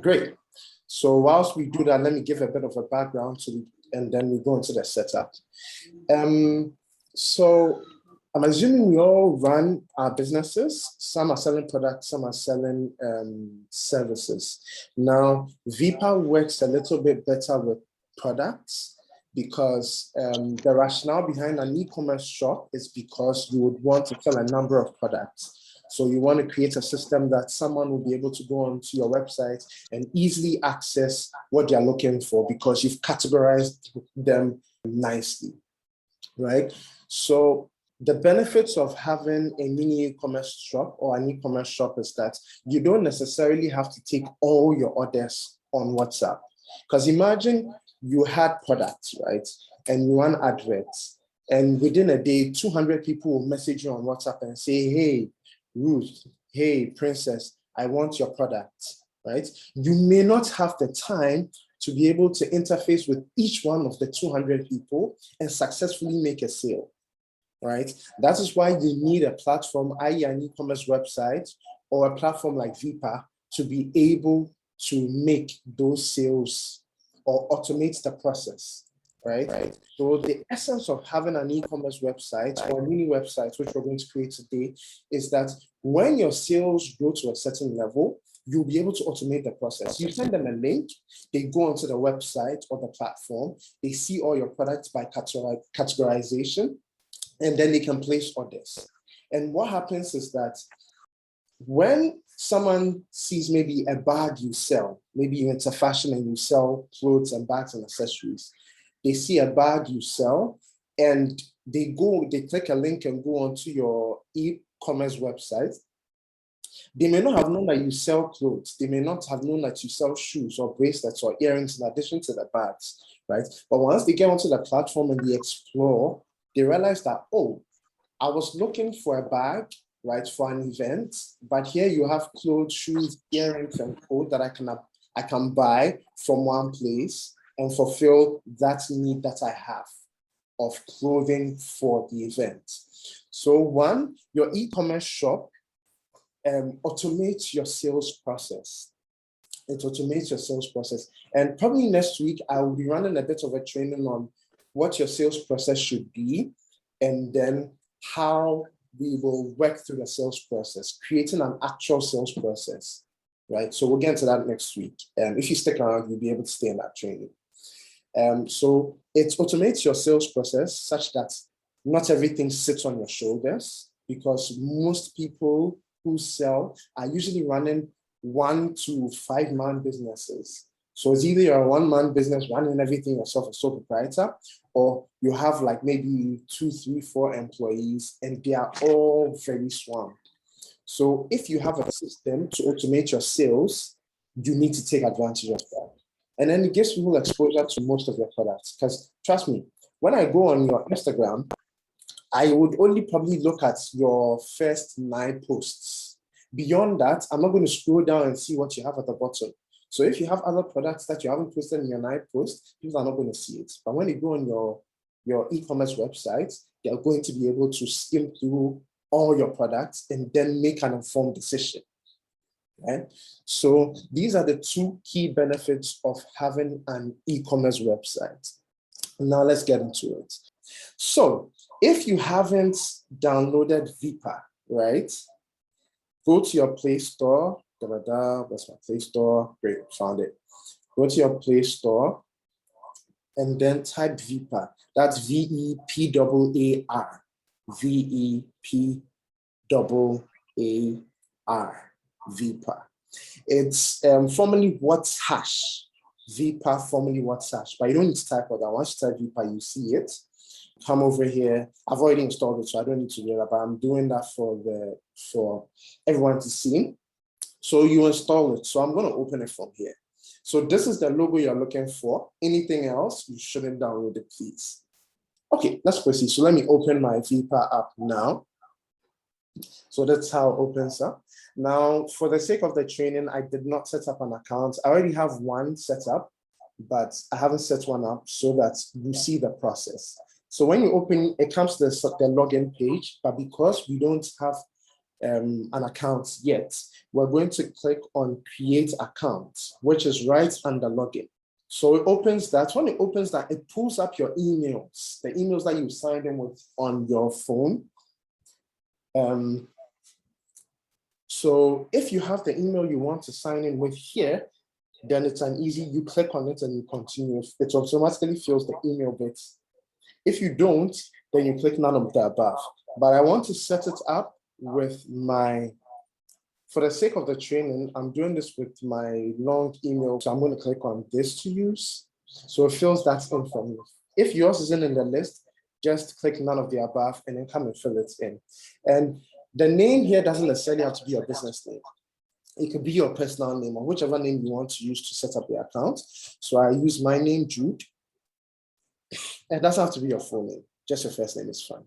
Great. So whilst we do that, let me give a bit of a background and then we go into the setup. So I'm assuming we all run our businesses. Some are selling products, some are selling services. Now, Vepaar works a little bit better with products because the rationale behind an e-commerce shop is because you would want to sell a number of products. So you want to create a system that someone will be able to go onto your website and easily access what they're looking for because you've categorized them nicely, right? So the benefits of having a mini e-commerce shop or an e-commerce shop is that you don't necessarily have to take all your orders on WhatsApp. Because imagine you had products, right? And you run adverts. And within a day, 200 people will message you on WhatsApp and say, hey, Ruth, hey, Princess, I want your product, right? You may not have the time to be able to interface with each one of the 200 people and successfully make a sale, right? That is why you need a platform, i.e. an e-commerce website or a platform like Vepaar to be able to make those sales or automate the process, right? So the essence of having an e-commerce website or a mini website, which we're going to create today, is that when your sales grow to a certain level, you'll be able to automate the process. You send them a link, they go onto the website or the platform, they see all your products by categorization, and then they can place orders. And what happens is that when someone sees maybe a bag you sell, maybe you're into fashion and you sell clothes and bags and accessories, they see a bag you sell and they click a link and go onto your e-commerce website. They may not have known that you sell clothes. They may not have known that you sell shoes or bracelets or earrings in addition to the bags, right? But once they get onto the platform and they explore, they realize that, oh, I was looking for a bag, right, for an event, but here you have clothes, shoes, earrings, and clothes that I can buy from one place and fulfill that need that I have of clothing for the event. So one, your e-commerce shop automates your sales process. It automates your sales process. And probably next week, I will be running a bit of a training on what your sales process should be, and then how we will work through the sales process, creating an actual sales process, right? So we'll get into that next week. If you stick around, you'll be able to stay in that training. So it automates your sales process such that not everything sits on your shoulders, because most people who sell are usually running 1 to 5 man businesses. So it's either you're a 1-man business running everything yourself, a sole proprietor, or you have like maybe 2, 3, 4 employees and they are all very swamped. So if you have a system to automate your sales, you need to take advantage of that. And then it gives people exposure to most of your products. Because trust me, when I go on your Instagram, I would only probably look at your first 9 posts. Beyond that, I'm not going to scroll down and see what you have at the bottom. So if you have other products that you haven't posted in your 9 posts, people are not going to see it. But when you go on your e-commerce website, they're going to be able to skim through all your products and then make an informed decision. Right? So these are the 2 key benefits of having an e-commerce website. Now let's get into it. So if you haven't downloaded Vepaar, right, go to your Play Store. That's my Play Store. Great, found it. Go to your Play Store and then type Vepaar. That's Vepaar. Vepaar. Vepaar. It's formerly WhatsApp. Vepaar, formerly WhatsApp, but you don't need to type all that. Once you type Vepaar, you see it. Come over here. I've already installed it, so I don't need to do that, but I'm doing that for everyone to see. So you install it. So I'm going to open it from here. So this is the logo you're looking for. Anything else, you shouldn't download it, please. Okay, let's proceed. So let me open my Vepaar app now. So that's how it opens up. Now, for the sake of the training, I did not set up an account. I already have one set up, but I haven't set one up so that you see the process. So when you open, it comes to the login page, but because we don't have an account yet, we're going to click on create account, which is right under login. So it opens that. When it opens that, it pulls up your emails, the emails that you signed in with on your phone. So if you have the email you want to sign in with here, then it's an easy, you click on it and you continue. It automatically fills the email bits. If you don't, then you click none of the above. But I want to set it up with for the sake of the training, I'm doing this with my long email. So I'm going to click on this to use. So it fills that in for me. If yours isn't in the list, just click none of the above and then come and fill it in. And the name here doesn't necessarily have to be your business name. It could be your personal name or whichever name you want to use to set up the account. So I use my name, Jude. It doesn't have to be your full name. Just your first name is fine.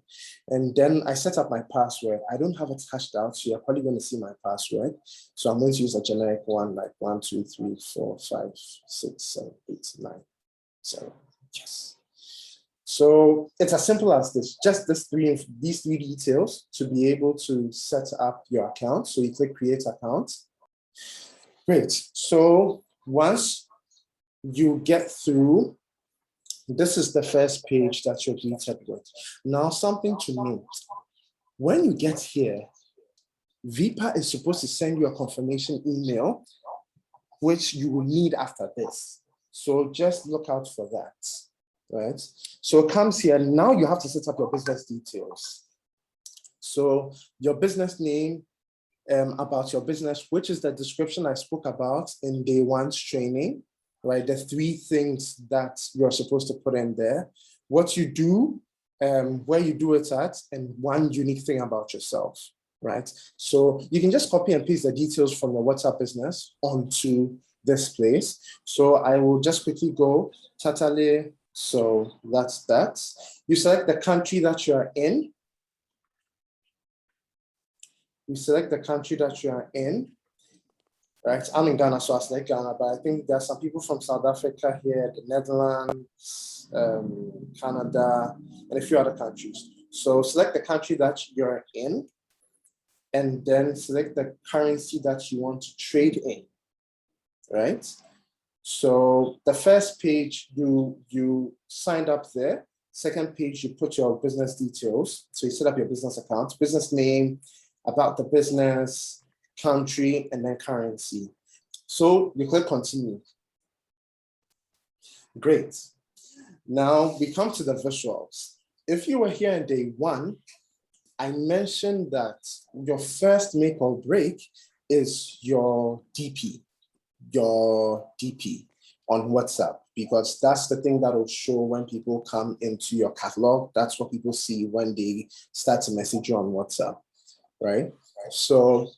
And then I set up my password. I don't have it hashed out, so you're probably going to see my password. So I'm going to use a generic one like 1, 2, 3, 4, 5, 6, 7, 8, 9, 0. Yes. So it's as simple as this, just these three details to be able to set up your account. So you click create account. Great. So once you get through, this is the first page that you're greeted with. Now, something to note. When you get here, Vepaar is supposed to send you a confirmation email, which you will need after this. So just look out for that, right? So it comes here. Now you have to set up your business details. So your business name, about your business, which is the description I spoke about in day one's training, right? The 3 things that you're supposed to put in there, what you do, where you do it at, and one unique thing about yourself, right? So you can just copy and paste the details from your WhatsApp business onto this place. So I will just quickly go Tatale. So that's that. You select the country that you're in. You select the country that you are in, right? I'm in Ghana, so I select Ghana, but I think there are some people from South Africa here, the Netherlands, Canada, and a few other countries. So select the country that you're in, and then select the currency that you want to trade in, right? So the first page, you signed up there. Second page, you put your business details. So you set up your business account, business name, about the business, country, and then currency. So you click continue. Great. Now we come to the visuals. If you were here in day one, I mentioned that your first make or break is your DP on WhatsApp, because that's the thing that will show when people come into your catalog. That's what people see when they start to message you on WhatsApp. Right? So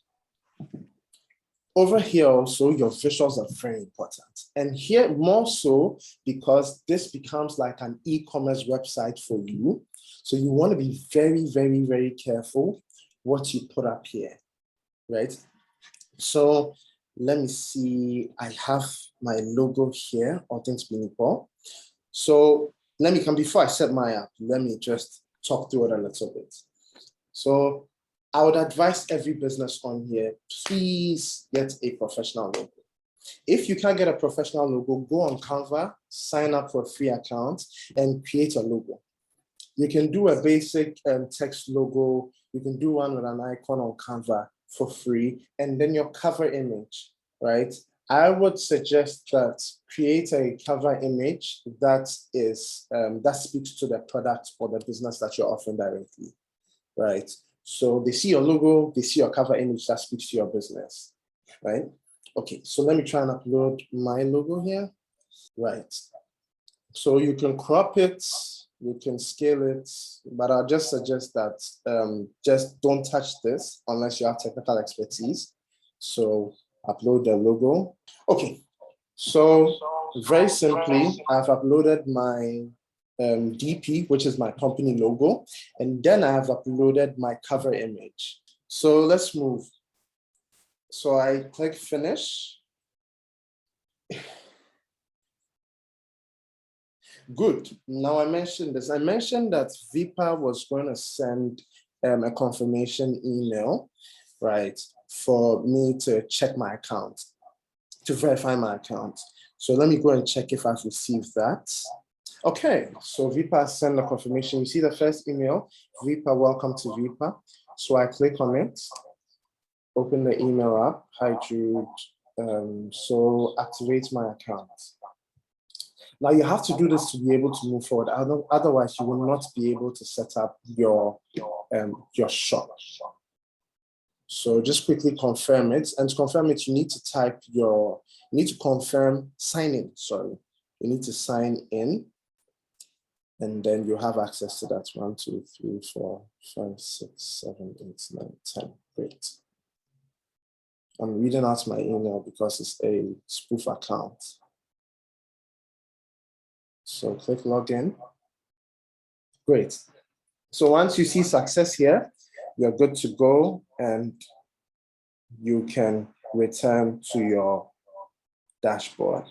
over here also, your visuals are very important. And here more so because this becomes like an e-commerce website for you. So you want to be very, very, very careful what you put up here, right? So let me see, I have my logo here, all things being equal. So let me come, before I set my up, let me just talk through it a little bit. So I would advise every business on here, please get a professional logo. If you can't get a professional logo, go on Canva, sign up for a free account, and create a logo. You can do a basic text logo. You can do one with an icon on Canva for free, and then your cover image, right? I would suggest that create a cover image that is that speaks to the product or the business that you're offering directly, right? So they see your logo, they see your cover image that speaks to your business, right? Okay, so let me try and upload my logo here, right? So you can crop it, you can scale it, but I'll just suggest that just don't touch this unless you have technical expertise. So upload the logo. Okay, so very simply, I've uploaded my DP, which is my company logo, and then I have uploaded my cover image. So let's move. So I click finish. Good. Now I mentioned this. I mentioned that Vepaar was going to send a confirmation email. right, for me to check my account, to verify my account. So let me go and check if I've received that. Okay, so Vepaar send the confirmation. You see the first email, Vepaar, welcome to Vepaar. So I click on it, open the email up. Hi, Jude. So activate my account. Now you have to do this to be able to move forward. Otherwise, you will not be able to set up your shop. So just quickly confirm it. And to confirm it, you need to confirm, sign in, sorry. You need to sign in. And then you have access to that. 1, 2, 3, 4, 5, 6, 7, 8, 9, 10. Great. I'm reading out my email because it's a spoof account. So click login. Great. So once you see success here, you're good to go and you can return to your dashboard.